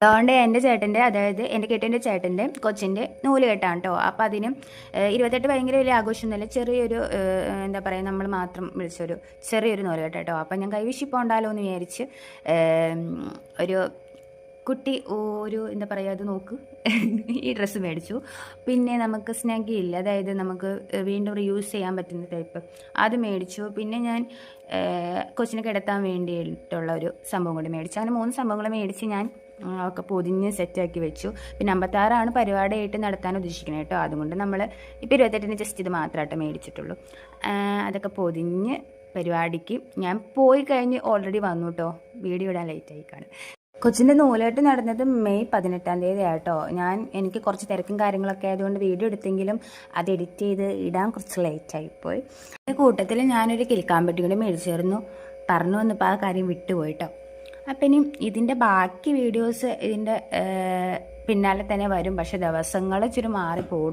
അതുകൊണ്ട് എൻ്റെ ചേട്ടൻ്റെ, അതായത് എൻ്റെ കെട്ടിൻ്റെ ചേട്ടൻ്റെ കൊച്ചിൻ്റെ നൂല് കെട്ടാണ് കേട്ടോ. അപ്പോൾ അതിന് 28 ഭയങ്കര വലിയ ആഘോഷമൊന്നുമില്ല, ചെറിയൊരു എന്താ പറയുക, നമ്മൾ മാത്രം വിളിച്ചൊരു ചെറിയൊരു നൂല് കെട്ടാം കേട്ടോ. അപ്പം ഞാൻ കൈവിഷി പോകണ്ടാലോ എന്ന് വിചാരിച്ച് ഒരു കുട്ടി ഒരു എന്താ പറയുക, അത് നോക്ക് ഈ ഡ്രസ്സ് മേടിച്ചു. പിന്നെ നമുക്ക് സ്നഗി ഇല്ല, അതായത് നമുക്ക് വീണ്ടും റീയൂസ് ചെയ്യാൻ പറ്റുന്ന ടൈപ്പ്, അത് മേടിച്ചു. പിന്നെ ഞാൻ കൊച്ചിനെ കിടത്താൻ വേണ്ടിയിട്ടുള്ള ഒരു സംഭവം കൂടി മേടിച്ചു. അങ്ങനെ 3 സംഭവങ്ങൾ മേടിച്ച് ഞാൻ ഒക്കെ പൊതിഞ്ഞ് സെറ്റാക്കി വെച്ചു. പിന്നെ 56 പരിപാടിയായിട്ട് നടത്താൻ ഉദ്ദേശിക്കുന്നത് കേട്ടോ. അതുകൊണ്ട് നമ്മൾ ഇപ്പോൾ 28 ജസ്റ്റ് ഇത് മാത്രമായിട്ട് മേടിച്ചിട്ടുള്ളൂ. അതൊക്കെ പൊതിഞ്ഞ് പരിപാടിക്ക് ഞാൻ പോയി കഴിഞ്ഞ് ഓൾറെഡി വന്നു കേട്ടോ. വീഡിയോ ഇടാൻ ലേറ്റായി കാണും. കൊച്ചിൻ്റെ നൂലായിട്ട് നടന്നത് മെയ് 18-ാം തീയതി ആട്ടോ. എനിക്ക് കുറച്ച് തിരക്കും കാര്യങ്ങളൊക്കെ ആയതുകൊണ്ട് വീഡിയോ എടുത്തെങ്കിലും അത് എഡിറ്റ് ചെയ്ത് ഇടാൻ കുറച്ച് ലേറ്റായിപ്പോയി. കൂട്ടത്തിൽ ഞാനൊരു കിൽക്കാമ്പറ്റി കൂടി മേടിച്ചിരുന്നു, പറഞ്ഞു വന്നപ്പോൾ ആ കാര്യം വിട്ടുപോയിട്ടോ. അപ്പം ഇനി ഇതിൻ്റെ ബാക്കി വീഡിയോസ് ഇതിൻ്റെ പിന്നാലെ തന്നെ വരും, പക്ഷേ ദിവസങ്ങൾ ഇച്ചിരി മാറിപ്പോകും.